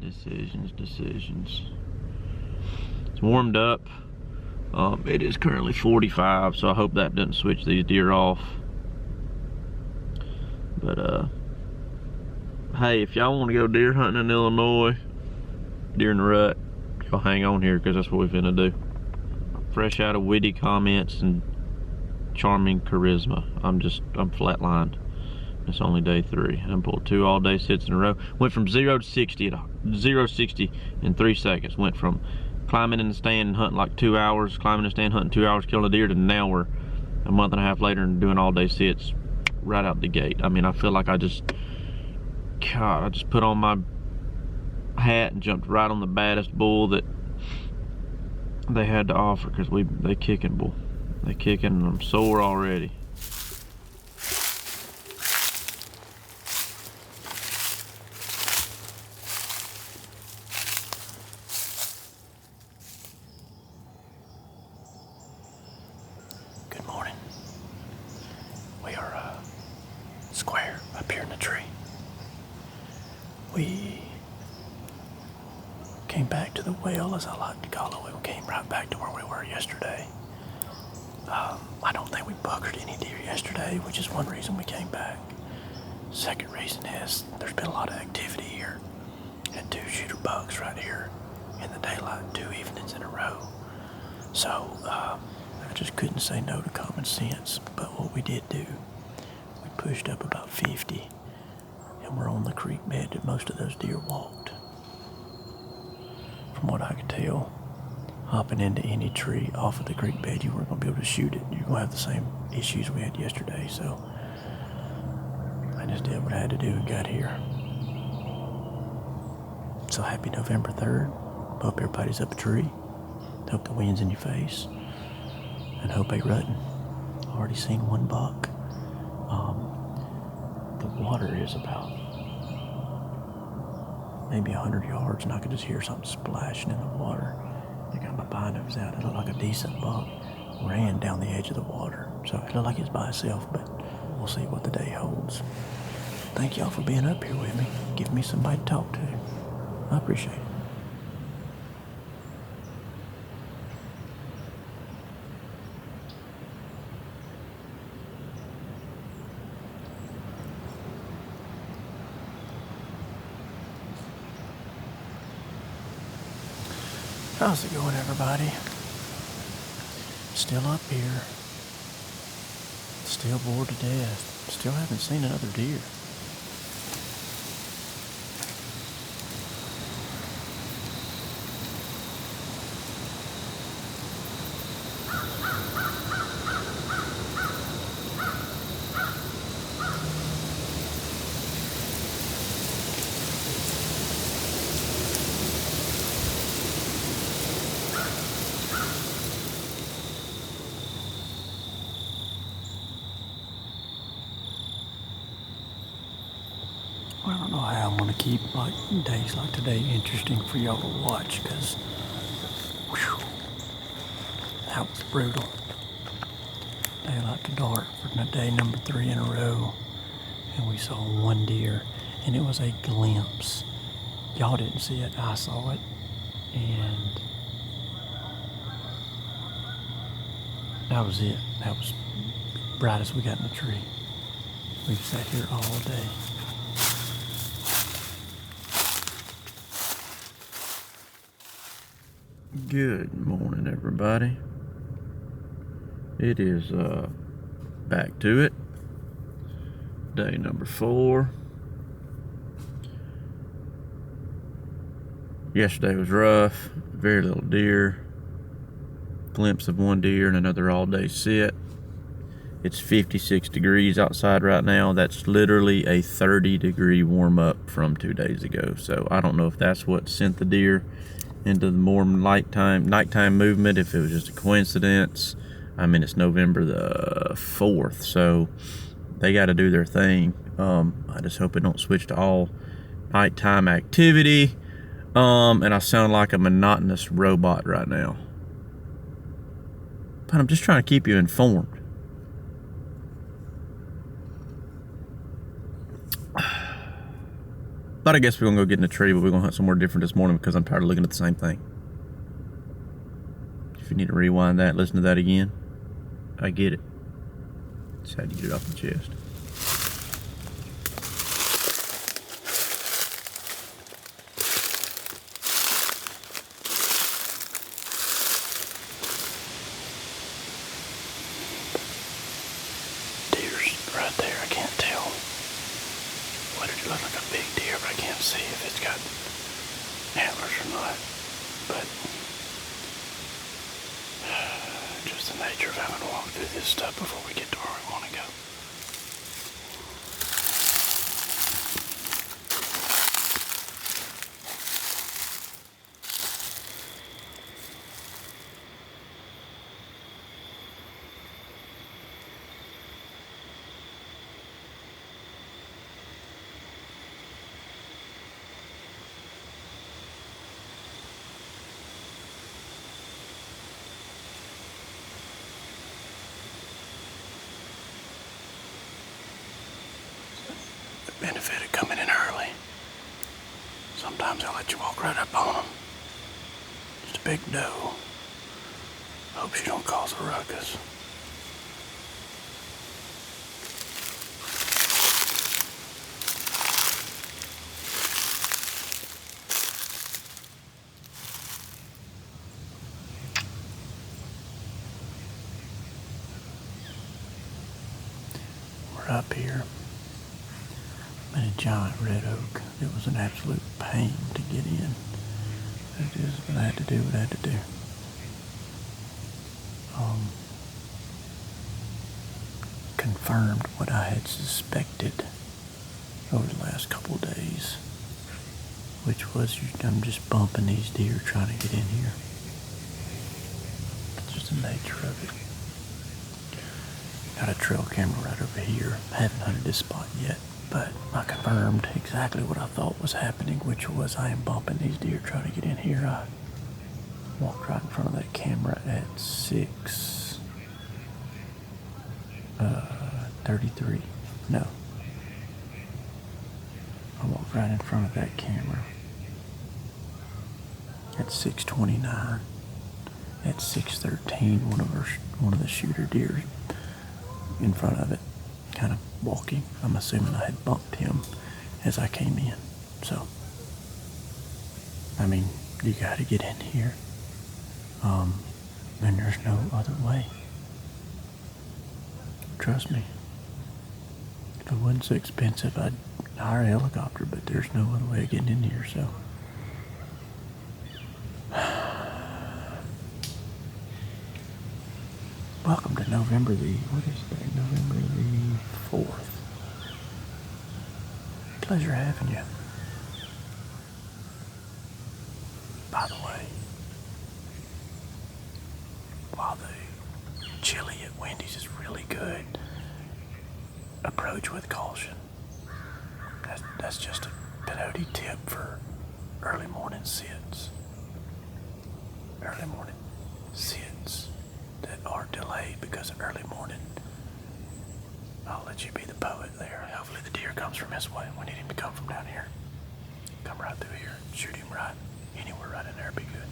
Decisions. It's warmed up. It is currently 45, so I hope that doesn't switch these deer off. But hey, if y'all want to go deer hunting in Illinois, deer in the rut, y'all hang on here, because that's what we're finna do. Fresh out of witty comments and charming charisma. I'm flatlined. It's only day 3. I pulled 2 all-day sits in a row. Went from 0 to 60 in 3 seconds. Went from climbing in the stand and hunting like 2 hours, climbing in the stand, hunting 2 hours, killing a deer, to now we're a month and a half later and doing all-day sits right out the gate. I mean, I feel like I just put on my hat and jumped right on the baddest bull that they had to offer, because they kicking, bull. They kicking, and I'm sore already. Good morning. We are square up here in the tree. We came back to the well, as I like to call it. We came right back to where we were yesterday. I don't think we buggered any deer yesterday, which is one reason we came back. Second reason is there's been a lot of activity here. Had 2 shooter bucks right here in the daylight, 2 evenings in a row. So I just couldn't say no to common sense. But what we did do, we pushed up about 50, and we're on the creek bed that most of those deer walked. From what I could tell, hopping into any tree off of the creek bed, you weren't going to be able to shoot it. You're going to have the same issues we had yesterday. So I just did what I had to do and got here. So happy November 3rd. Hope everybody's up a tree. Hope the wind's in your face. And hope they rutting. Already seen 1 buck. The water is about maybe 100 yards, and I could just hear something splashing in the water. I got my binoculars out. It looked like a decent buck ran down the edge of the water. So it looked like it's by itself, but we'll see what the day holds. Thank y'all for being up here with me, giving me somebody to talk to. I appreciate it. How's it going, everybody? Still up here. Still bored to death. Still haven't seen another deer. I don't know how I'm going to keep days like today interesting for y'all to watch, because that was brutal. Daylight to dark for day number 3 in a row, and we saw 1 deer, and it was a glimpse. Y'all didn't see it, I saw it, and that was it. That was bright as we got in the tree. We've sat here all day. Good morning, everybody. It is back to it. Day number 4. Yesterday was rough. Very little deer. Glimpse of 1 deer and another all-day sit. It's 56 degrees outside right now. That's literally a 30-degree warm-up from 2 days ago. So I don't know if that's what sent the deer into the more nighttime movement, if it was just a coincidence. I mean, it's November the 4th, so they got to do their thing. I just hope it don't switch to all nighttime activity. And I sound like a monotonous robot right now, but I'm just trying to keep you informed. But I guess we're gonna go get in a tree, but we're gonna hunt somewhere different this morning because I'm tired of looking at the same thing. If you need to rewind that, listen to that again, I get it. Just had to get it off the chest. Deer's right there. I can't tell whether it looks like a big deer, but I can't see if it's got antlers or not. But just the nature of having to walk through this stuff before we get to where we want to go. Benefit of coming in early. Sometimes they'll let you walk right up on them. Just a big doe. Hope she don't cause a ruckus. We're up here. And a giant red oak. It was an absolute pain to get in. It is what I had to do, what I had to do. Confirmed what I had suspected over the last couple of days, which was I'm just bumping these deer trying to get in here. It's just the nature of it. Got a trail camera right over here. I haven't hunted this spot yet, but I confirmed exactly what I thought was happening, which was I am bumping these deer trying to get in here. I walked right in front of that camera at 6:33. No. I walked right in front of that camera at 6:29. At 6:13, one of the shooter deer in front of it, kind of walking. I'm assuming I had bumped him as I came in. So, I mean, you got to get in here. And there's no other way. Trust me. If it wasn't so expensive, I'd hire a helicopter, but there's no other way of getting in here, so. Welcome to November what is that? November the 4th. Pleasure having you. By the way, while the chili at Wendy's is really good, approach with caution. That's just a peyote tip for early morning sits. Early morning sits that are delayed because of early morning. I'll let you be the poet there. Hopefully the deer comes from this way. We need him to come from down here. Come right through here. Shoot him right. Anywhere right in there would be good.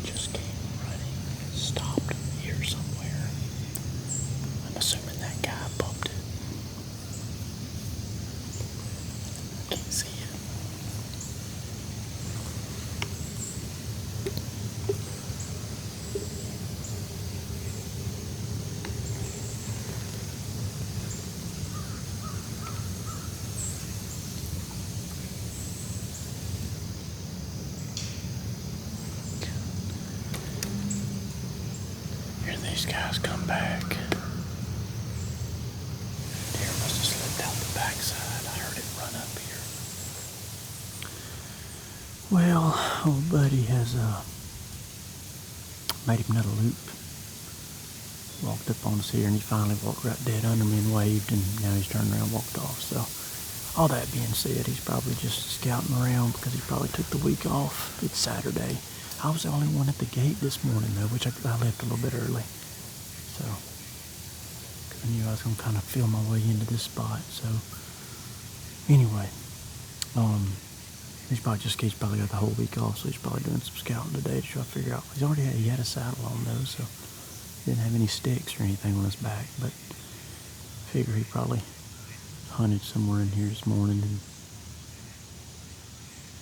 Just came running, stopped here somewhere. I'm assuming that guy bumped it. Can't see it. These guys come back. Deer must have slipped out the backside. I heard it run up. Well, old buddy has made him another loop. Walked up on us here, and he finally walked right dead under me and waved, and now he's turned around and walked off. So, all that being said, he's probably just scouting around because he probably took the week off. It's Saturday. I was the only one at the gate this morning, though, which I left a little bit early. So, because I knew I was going to kind of feel my way into this spot. So, anyway, he's probably got the whole week off, so he's probably doing some scouting today to try to figure out. He had a saddle on though, so he didn't have any sticks or anything on his back, but I figure he probably hunted somewhere in here this morning and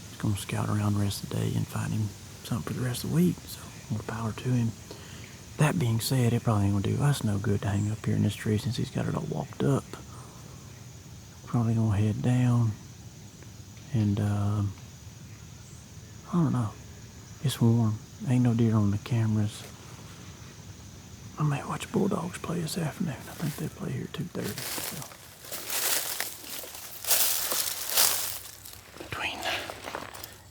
he's gonna scout around the rest of the day and find him something for the rest of the week, so more power to him. That being said, it probably ain't gonna do us no good to hang up here in this tree since he's got it all walked up. Probably gonna head down and I don't know. It's warm. Ain't no deer on the cameras. I may watch Bulldogs play this afternoon. I think they play here at 2:30. So. Between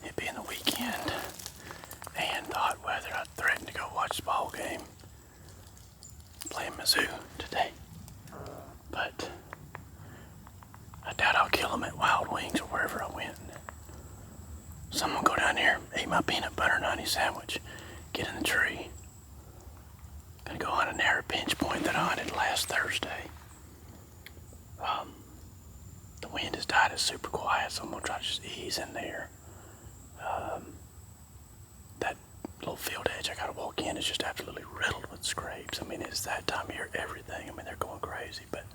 it being the weekend and the hot weather, I threatened to go watch the ball game. Playing Mizzou today. But I doubt I'll kill them at Wild Wings or wherever I went. So I'm gonna go down here, eat my peanut butter and honey sandwich, get in the tree. Gonna go hunt a narrow pinch point that I hunted last Thursday. The wind has died, it's super quiet, so I'm gonna try to just ease in there. That little field edge I gotta walk in is just absolutely riddled with scrapes. I mean, it's that time of year, everything. I mean, they're going crazy, but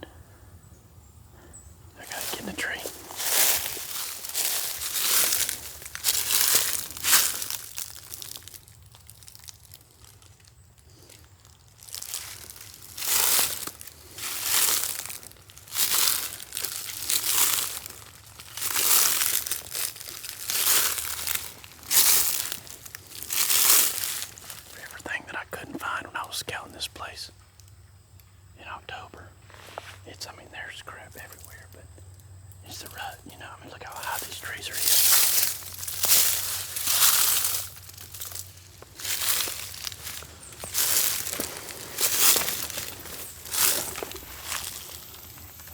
I gotta get in the tree. Scouting this place in October. There's crap everywhere, but it's the rut, look how high these trees are here.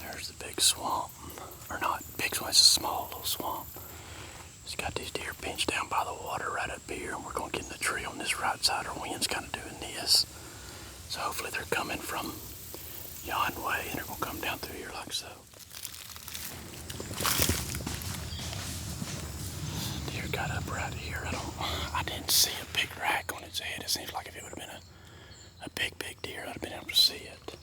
There's the big swamp, or not big swamp, it's a small little swamp. It's got these deer pinched down by the water right up here, and we're gonna get in the tree on this right side. Our wind's kind of doing this. So hopefully they're coming from yon way and they're gonna come down through here like so. Deer got up right here. I didn't see a big rack on its head. It seems like if it would have been a big deer, I'd have been able to see it.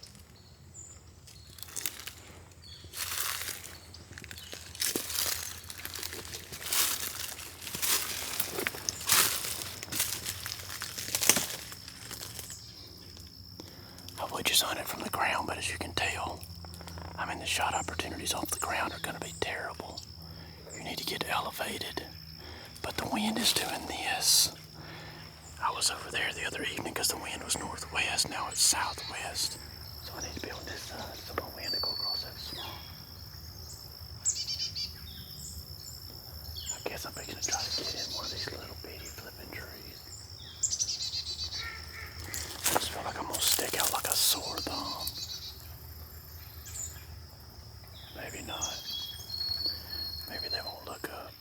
I just hunt it from the ground, but as you can tell, the shot opportunities off the ground are going to be terrible. You need to get elevated, but the wind is doing this. I was over there the other evening because the wind was northwest, now it's southwest. So I need to be on this side so my wind to go across that swamp. I guess I'm going to try to get in one of these little bitty flipping trees. I just feel like I'm going to stick out like a sore thumb. Maybe not. Maybe they won't look up.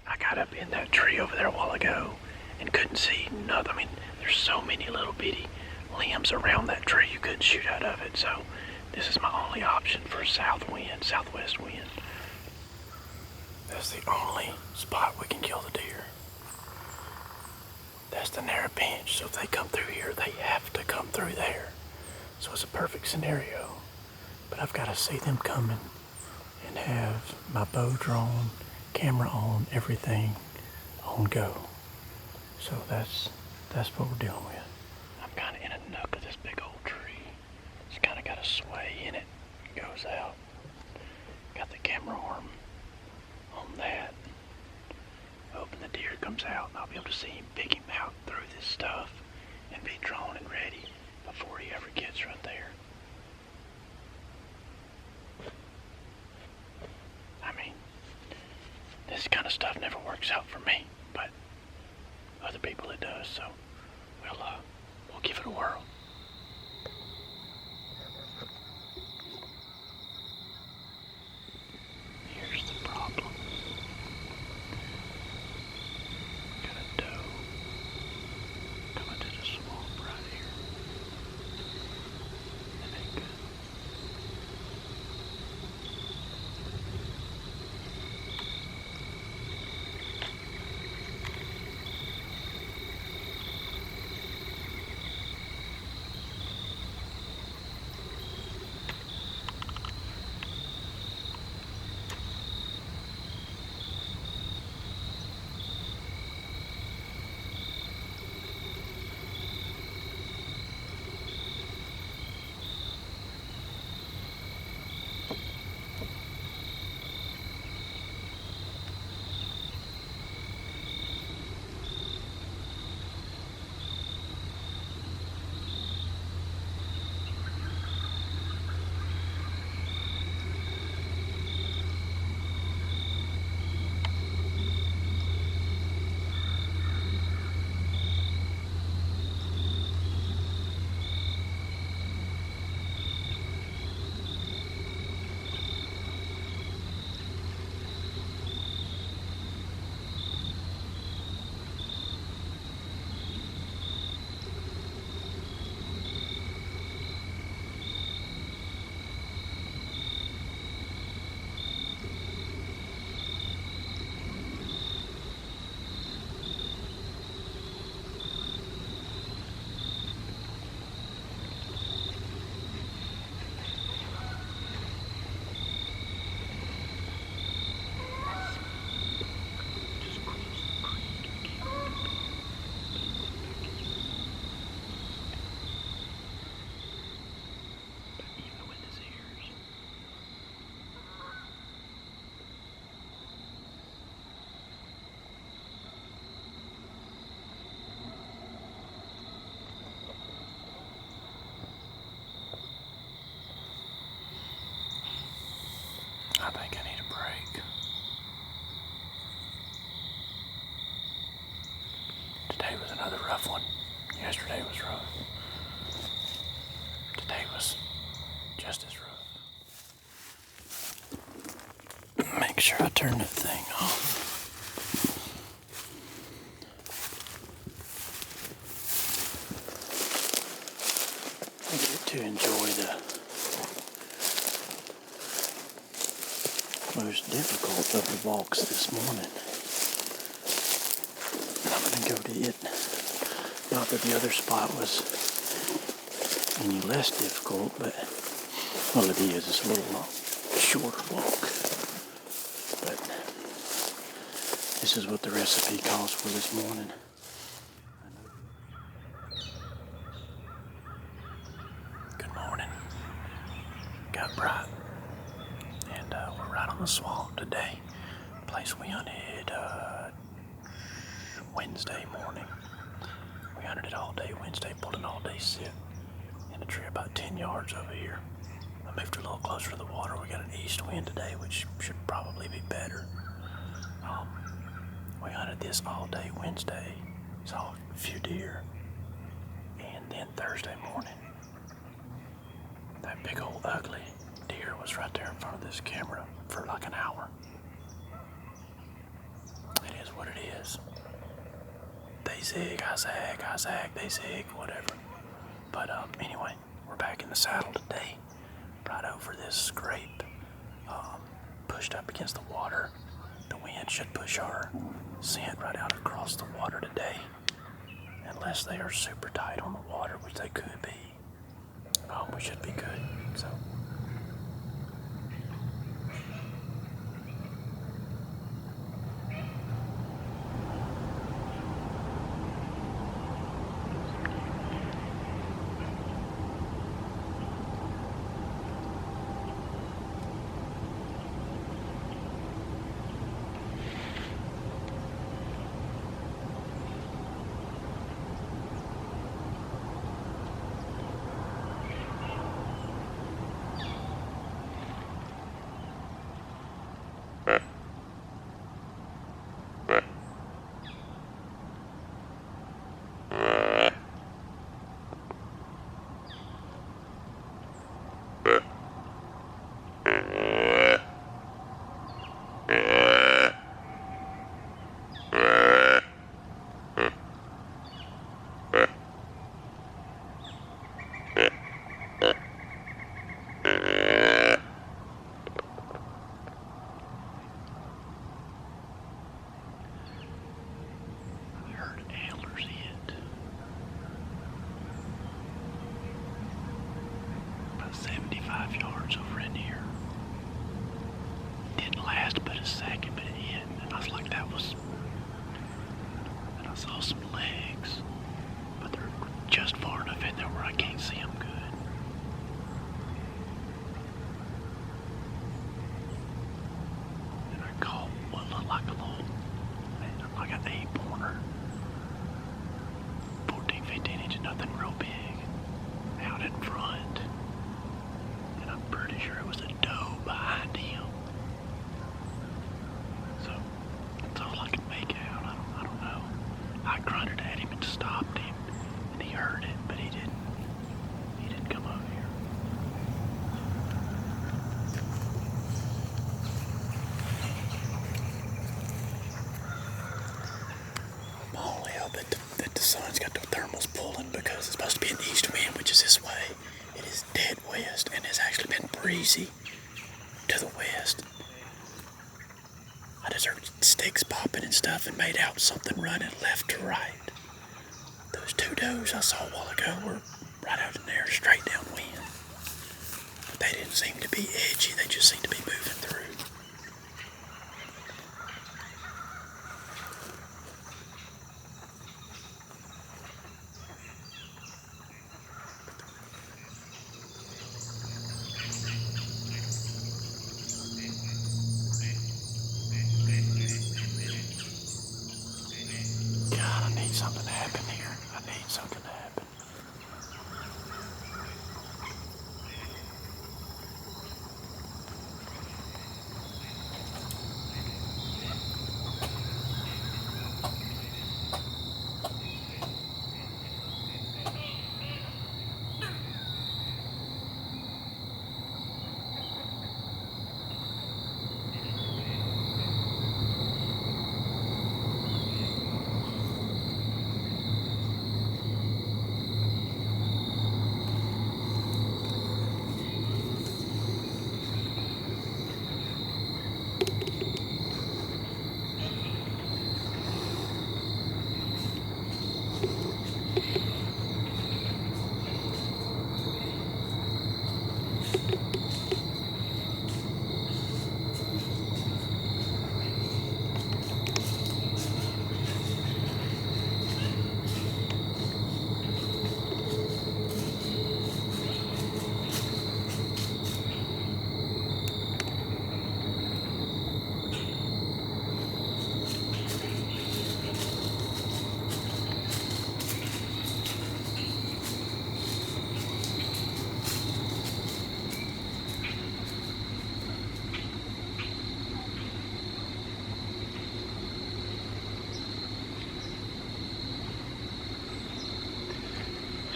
I got up in that tree over there a while ago and couldn't see nothing. There's so many little bitty limbs around that tree you couldn't shoot out of it. So this is my only option for a southwest wind. That's the only spot we can kill the deer. That's the narrow pinch. So if they come through here, they have to come through there. So it's a perfect scenario. But I've got to see them coming and have my bow drawn, camera on, everything on go. So that's what we're dealing with. I'm kind of in a nook of this big old tree. It's kind of got a sway in it. It goes out. Got the camera arm on that. Hoping the deer comes out and I'll be able to see him pick him out through this stuff and be drawn and ready before he ever gets right there. This is kind stuff never works out for me, but other people it does, so we'll give it a whirl. Here's the problem. Got a doe coming to the swamp right here. That ain't good. I think I need a break. Today was another rough one. Yesterday was rough. Today was just as rough. Make sure I turn that thing off. I get to enjoy the most difficult of the walks this morning. I'm going to go to it. Not that the other spot was any less difficult, but, well, it is. It's a little shorter walk. But this is what the recipe calls for this morning. Good morning. Got bright. And we're right on the swamp today. Place we hunted Wednesday morning. We hunted it all day Wednesday, pulled an all-day sit in a tree about 10 yards over here. I moved a little closer to the water. We got an east wind today, which should probably be better. We hunted this all day Wednesday, saw a few deer, and then Thursday morning, that big old ugly deer was right there in front of this camera for like an hour. It is what it is. They zig, I zag, they zig, whatever. But anyway, we're back in the saddle today, right over this scrape, pushed up against the water. The wind should push our scent right out across the water today, unless they are super tight on the water, which they could be. We should be good, so. didn't last but a second, but it hit, and I was like, that was... And I saw some legs, but they're just far enough in there where I can't see them good. And I caught what looked like a little, like an 8-pointer. 14, 15 inches, nothing real big, out in front. And I'm pretty sure it was a doe behind him. So, that's all I can make out. I don't know. I grunted at him and stopped him, and he heard it, but he didn't come over here. I'm only out that the sun's got the thermals pulling because it's supposed to be an east wind, which is this way. It is dead west, and it's actually been breezy to the west. I just heard sticks popping and stuff and made out something running left to right. Those 2 does I saw a while ago were right out in there, straight downwind. But they didn't seem to be edgy, they just seemed to be moving through. God, I need something to happen here. I need something to happen.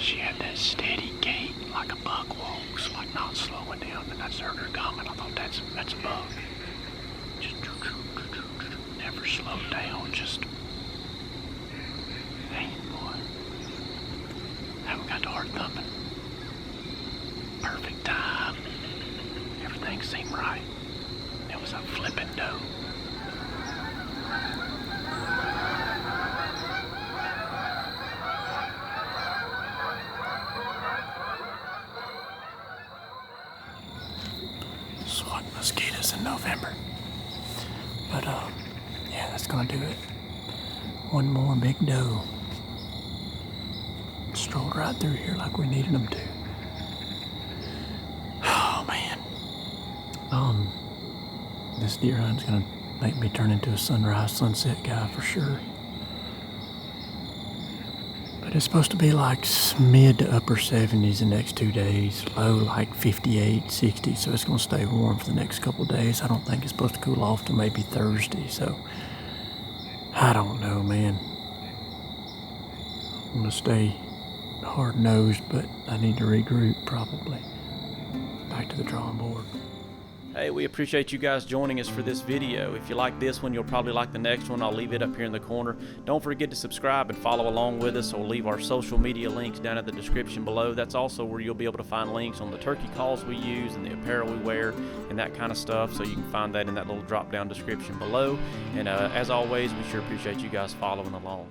She had that steady gait like a buck walks, like not slowing down, and I heard her coming. I thought that's a buck. Just never slowed down, just hanging, boy. Haven't got the heart thumping. Perfect time. Everything seemed right. It was a flippin' doe. Swatting mosquitoes in November. But, yeah, that's gonna do it. One more big doe. Strolled right through here like we needed them to. Oh, man. This deer hunt's gonna make me turn into a sunrise, sunset guy for sure. But it's supposed to be like mid to upper 70s the next 2 days. Low like 58, 60, so it's gonna stay warm for the next couple of days. I don't think it's supposed to cool off till maybe Thursday, so I don't know, man. I'm gonna stay hard-nosed, but I need to regroup probably. Back to the drawing board. Hey, we appreciate you guys joining us for this video. If you like this one, you'll probably like the next one. I'll leave it up here in the corner. Don't forget to subscribe and follow along with us, or leave our social media links down in the description below. That's also where you'll be able to find links on the turkey calls we use and the apparel we wear and that kind of stuff. So you can find that in that little drop-down description below. And as always, we sure appreciate you guys following along.